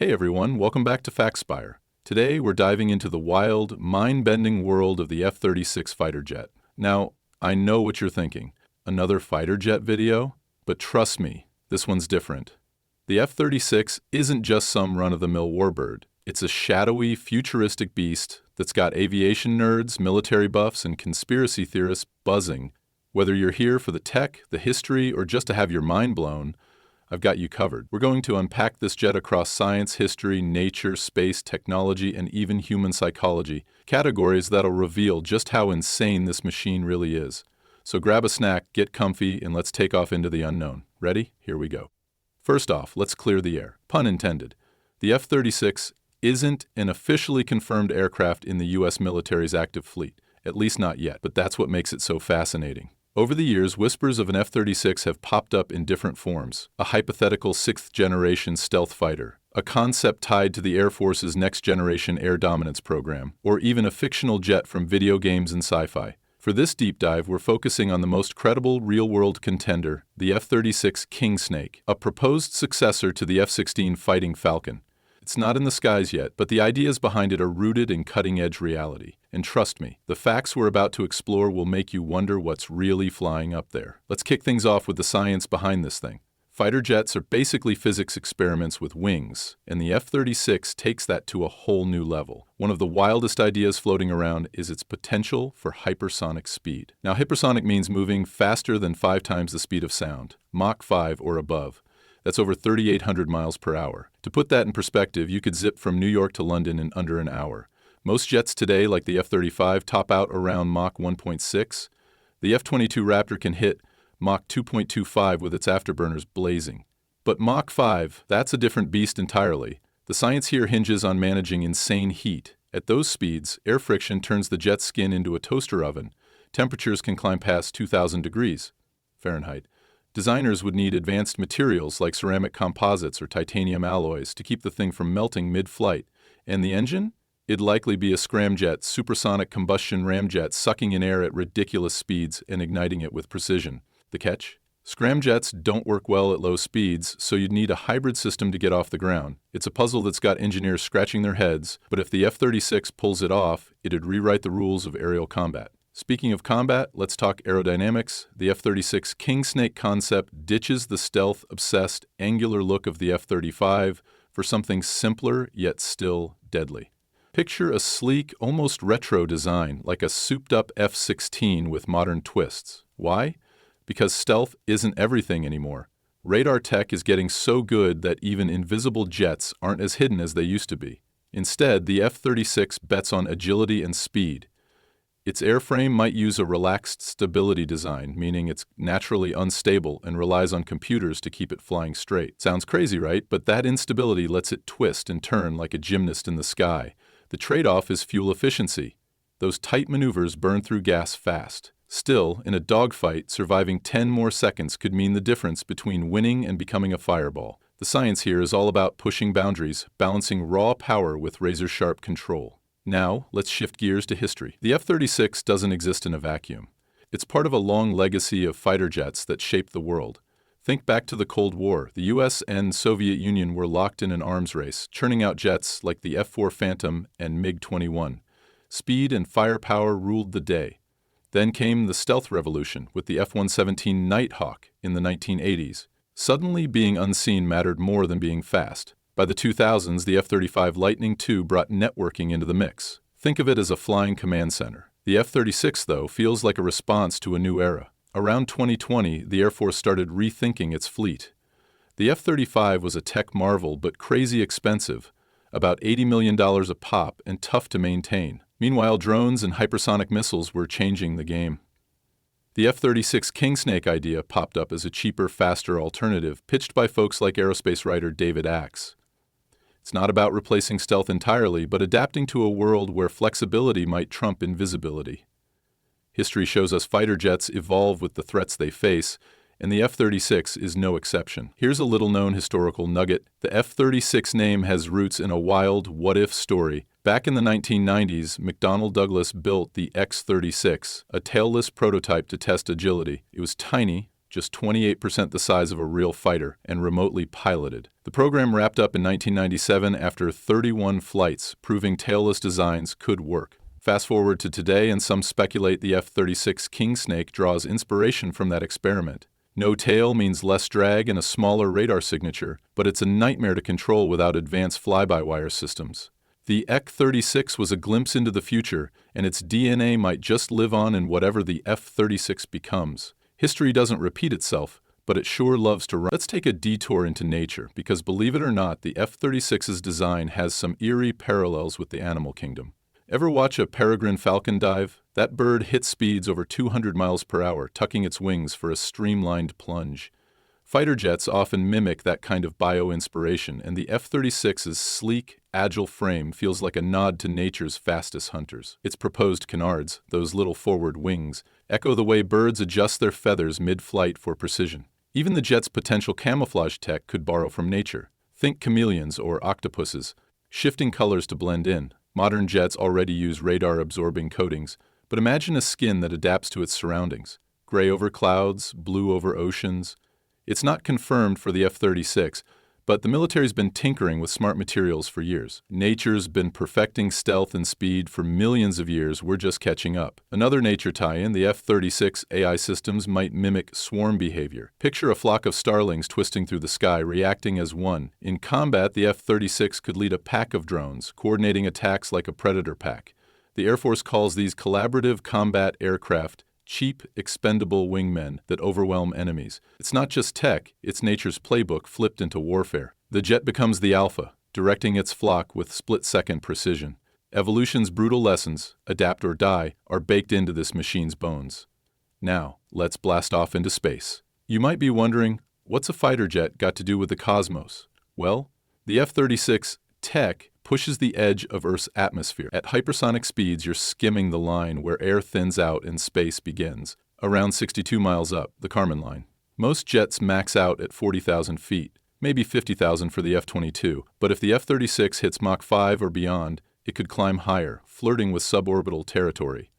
Hey everyone, welcome back to FactSpire. Today we're diving into the wild, mind-bending world of the F-36 fighter jet. Now, I know what you're thinking. Another fighter jet video? But trust me, this one's different. The F-36 isn't just some run-of-the-mill warbird. It's a shadowy, futuristic beast that's got aviation nerds, military buffs, and conspiracy theorists buzzing. Whether you're here for the tech, the history, or just to have your mind blown, I've got you covered. We're going to unpack this jet across science, history, nature, space, technology, and even human psychology, categories that'll reveal just how insane this machine really is. So grab a snack, get comfy, and let's take off into the unknown. Ready? Here we go. First off, let's clear the air. Pun intended. The F-36 isn't an officially confirmed aircraft in the U.S. military's active fleet, at least not yet, but that's what makes it so fascinating. Over the years, whispers of an F-36 have popped up in different forms. A hypothetical sixth-generation stealth fighter, a concept tied to the Air Force's next-generation air dominance program, or even a fictional jet from video games and sci-fi. For this deep dive, we're focusing on the most credible real-world contender, the F-36 Kingsnake, a proposed successor to the F-16 Fighting Falcon. It's not in the skies yet, but the ideas behind it are rooted in cutting-edge reality. And trust me, the facts we're about to explore will make you wonder what's really flying up there. Let's kick things off with the science behind this thing. Fighter jets are basically physics experiments with wings, and the F-36 takes that to a whole new level. One of the wildest ideas floating around is its potential for hypersonic speed. Now, hypersonic means moving faster than 5 times the speed of sound, Mach 5 or above. That's over 3,800 miles per hour. To put that in perspective, you could zip from New York to London in under an hour. Most jets today, like the F-35, top out around Mach 1.6. The F-22 Raptor can hit Mach 2.25 with its afterburners blazing. But Mach 5, that's a different beast entirely. The science here hinges on managing insane heat. At those speeds, air friction turns the jet's skin into a toaster oven. Temperatures can climb past 2,000 degrees Fahrenheit. Designers would need advanced materials like ceramic composites or titanium alloys to keep the thing from melting mid-flight. And the engine? It'd likely be a scramjet, supersonic combustion ramjet sucking in air at ridiculous speeds and igniting it with precision. The catch? Scramjets don't work well at low speeds, so you'd need a hybrid system to get off the ground. It's a puzzle that's got engineers scratching their heads, but if the F-36 pulls it off, it'd rewrite the rules of aerial combat. Speaking of combat, let's talk aerodynamics. The F-36 Kingsnake concept ditches the stealth-obsessed, angular look of the F-35 for something simpler yet still deadly. Picture a sleek, almost retro design, like a souped-up F-16 with modern twists. Why? Because stealth isn't everything anymore. Radar tech is getting so good that even invisible jets aren't as hidden as they used to be. Instead, the F-36 bets on agility and speed. Its airframe might use a relaxed stability design, meaning it's naturally unstable and relies on computers to keep it flying straight. Sounds crazy, right? But that instability lets it twist and turn like a gymnast in the sky. The trade-off is fuel efficiency. Those tight maneuvers burn through gas fast. Still, in a dogfight, surviving 10 more seconds could mean the difference between winning and becoming a fireball. The science here is all about pushing boundaries, balancing raw power with razor-sharp control. Now, let's shift gears to history. The F-36 doesn't exist in a vacuum. It's part of a long legacy of fighter jets that shaped the world. Think back to the Cold War. The US and Soviet Union were locked in an arms race, churning out jets like the F-4 Phantom and MiG-21. Speed and firepower ruled the day. Then came the stealth revolution with the F-117 Nighthawk in the 1980s. Suddenly, being unseen mattered more than being fast. By the 2000s, the F-35 Lightning II brought networking into the mix. Think of it as a flying command center. The F-36, though, feels like a response to a new era. Around 2020, the Air Force started rethinking its fleet. The F-35 was a tech marvel, but crazy expensive, about $80 million a pop and tough to maintain. Meanwhile, drones and hypersonic missiles were changing the game. The F-36 Kingsnake idea popped up as a cheaper, faster alternative, pitched by folks like aerospace writer David Axe. It's not about replacing stealth entirely, but adapting to a world where flexibility might trump invisibility. History shows us fighter jets evolve with the threats they face, and the F-36 is no exception. Here's a little-known historical nugget. The F-36 name has roots in a wild what-if story. Back in the 1990s, McDonnell Douglas built the X-36, a tailless prototype to test agility. It was tiny, just 28% the size of a real fighter, and remotely piloted. The program wrapped up in 1997 after 31 flights, proving tailless designs could work. Fast forward to today, and some speculate the F-36 Kingsnake draws inspiration from that experiment. No tail means less drag and a smaller radar signature, but it's a nightmare to control without advanced fly-by-wire systems. The F-36 was a glimpse into the future, and its DNA might just live on in whatever the F-36 becomes. History doesn't repeat itself, but it sure loves to run. Let's take a detour into nature, because believe it or not, the F-36's design has some eerie parallels with the animal kingdom. Ever watch a peregrine falcon dive? That bird hits speeds over 200 miles per hour, tucking its wings for a streamlined plunge. Fighter jets often mimic that kind of bio-inspiration, and the F-36's sleek, agile frame feels like a nod to nature's fastest hunters. Its proposed canards, those little forward wings, echo the way birds adjust their feathers mid-flight for precision. Even the jet's potential camouflage tech could borrow from nature. Think chameleons or octopuses, shifting colors to blend in. Modern jets already use radar-absorbing coatings, but imagine a skin that adapts to its surroundings. Gray over clouds, blue over oceans. It's not confirmed for the F-36, but the military's been tinkering with smart materials for years. Nature's been perfecting stealth and speed for millions of years. We're just catching up. Another nature tie-in, the F-36 AI systems might mimic swarm behavior. Picture a flock of starlings twisting through the sky, reacting as one. In combat, the F-36 could lead a pack of drones, coordinating attacks like a predator pack. The Air Force calls these collaborative combat aircraft cheap, expendable wingmen that overwhelm enemies. It's not just tech, it's nature's playbook flipped into warfare. The jet becomes the alpha, directing its flock with split-second precision. Evolution's brutal lessons, adapt or die, are baked into this machine's bones. Now, let's blast off into space. You might be wondering, what's a fighter jet got to do with the cosmos? Well, the F-36 tech pushes the edge of Earth's atmosphere. At hypersonic speeds, you're skimming the line where air thins out and space begins. Around 62 miles up, the Kármán line. Most jets max out at 40,000 feet, maybe 50,000 for the F-22, but if the F-36 hits Mach 5 or beyond, it could climb higher, flirting with suborbital territory.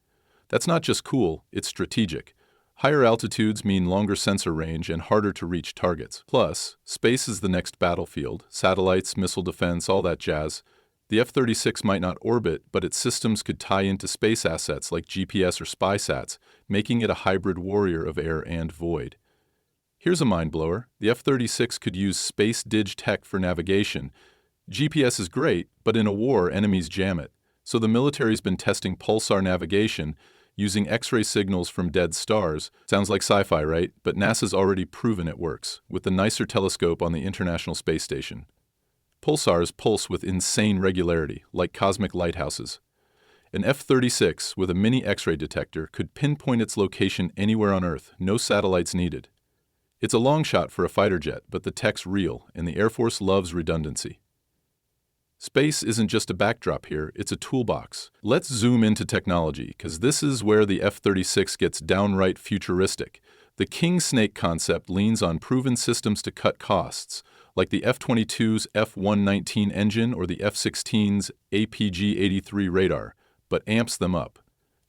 That's not just cool, it's strategic. Higher altitudes mean longer sensor range and harder to reach targets. Plus, space is the next battlefield. Satellites, missile defense, all that jazz. The F-36 might not orbit, but its systems could tie into space assets like GPS or SpySats, making it a hybrid warrior of air and void. Here's a mind-blower. The F-36 could use space dig tech for navigation. GPS is great, but in a war, enemies jam it. So the military's been testing pulsar navigation, using X-ray signals from dead stars. Sounds like sci-fi, right? But NASA's already proven it works, with the nicer telescope on the International Space Station. Pulsars pulse with insane regularity, like cosmic lighthouses. An F-36 with a mini X-ray detector could pinpoint its location anywhere on Earth, no satellites needed. It's a long shot for a fighter jet, but the tech's real, and the Air Force loves redundancy. Space isn't just a backdrop here, it's a toolbox. Let's zoom into technology, because this is where the F-36 gets downright futuristic. The Kingsnake concept leans on proven systems to cut costs, like the F-22's F-119 engine or the F-16's APG-83 radar, but amps them up.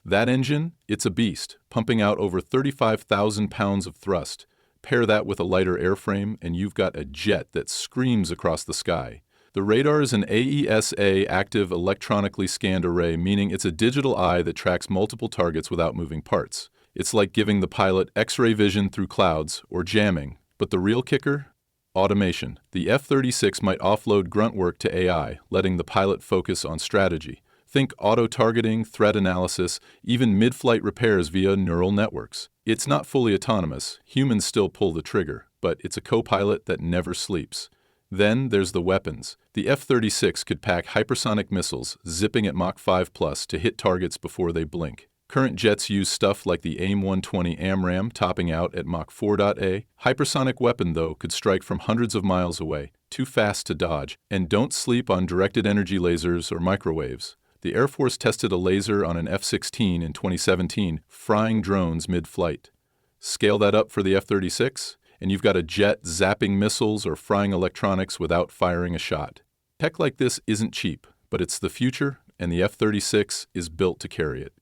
That engine, it's a beast, pumping out over 35,000 pounds of thrust. Pair that with a lighter airframe, and you've got a jet that screams across the sky. The radar is an AESA active electronically scanned array, meaning it's a digital eye that tracks multiple targets without moving parts. It's like giving the pilot X-ray vision through clouds or jamming. But the real kicker? Automation. The F-36 might offload grunt work to AI, letting the pilot focus on strategy. Think auto-targeting, threat analysis, even mid-flight repairs via neural networks. It's not fully autonomous. Humans still pull the trigger, but it's a co-pilot that never sleeps. Then there's the weapons. The F-36 could pack hypersonic missiles, zipping at Mach 5+ to hit targets before they blink. Current jets use stuff like the AIM-120 AMRAAM, topping out at Mach 4.A. Hypersonic weapon, though, could strike from hundreds of miles away, too fast to dodge. And don't sleep on directed energy lasers or microwaves. The Air Force tested a laser on an F-16 in 2017, frying drones mid-flight. Scale that up for the F-36, and you've got a jet zapping missiles or frying electronics without firing a shot. Tech like this isn't cheap, but it's the future, and the F-36 is built to carry it.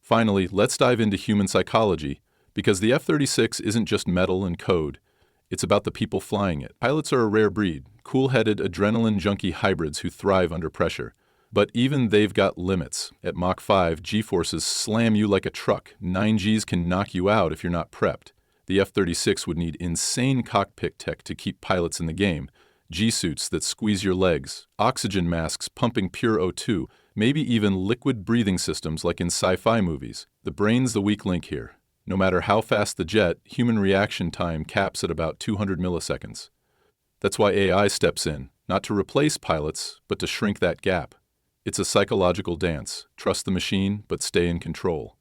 Finally, let's dive into human psychology. Because the F-36 isn't just metal and code, it's about the people flying it. Pilots are a rare breed, cool-headed, adrenaline-junkie hybrids who thrive under pressure. But even they've got limits. At Mach 5, G-forces slam you like a truck. 9 Gs can knock you out if you're not prepped. The F-36 would need insane cockpit tech to keep pilots in the game. G-suits that squeeze your legs, oxygen masks pumping pure O2, maybe even liquid breathing systems like in sci-fi movies. The brain's the weak link here. No matter how fast the jet, human reaction time caps at about 200 milliseconds. That's why AI steps in, not to replace pilots, but to shrink that gap. It's a psychological dance. Trust the machine, but stay in control.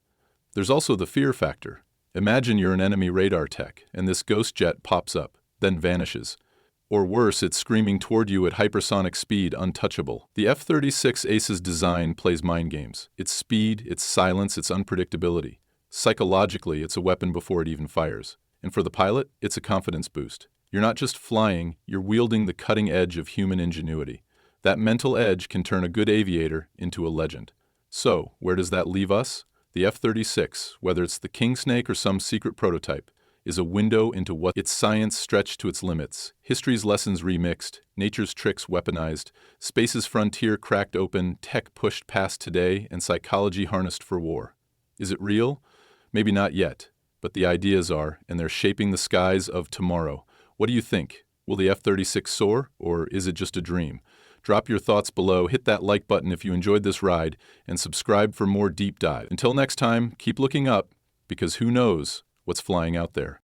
There's also the fear factor. Imagine you're an enemy radar tech, and this ghost jet pops up, then vanishes. Or worse, it's screaming toward you at hypersonic speed, untouchable. The F-36 Ace's design plays mind games. Its speed, its silence, its unpredictability. Psychologically, it's a weapon before it even fires. And for the pilot, it's a confidence boost. You're not just flying, you're wielding the cutting edge of human ingenuity. That mental edge can turn a good aviator into a legend. So, where does that leave us? The F-36, whether it's the Kingsnake or some secret prototype, is a window into what its science stretched to its limits, history's lessons remixed, nature's tricks weaponized, space's frontier cracked open, tech pushed past today, and psychology harnessed for war. Is it real? Maybe not yet, but the ideas are, and they're shaping the skies of tomorrow. What do you think? Will the F-36 soar, or is it just a dream? Drop your thoughts below, hit that like button if you enjoyed this ride, and subscribe for more deep dive. Until next time, keep looking up, because who knows what's flying out there.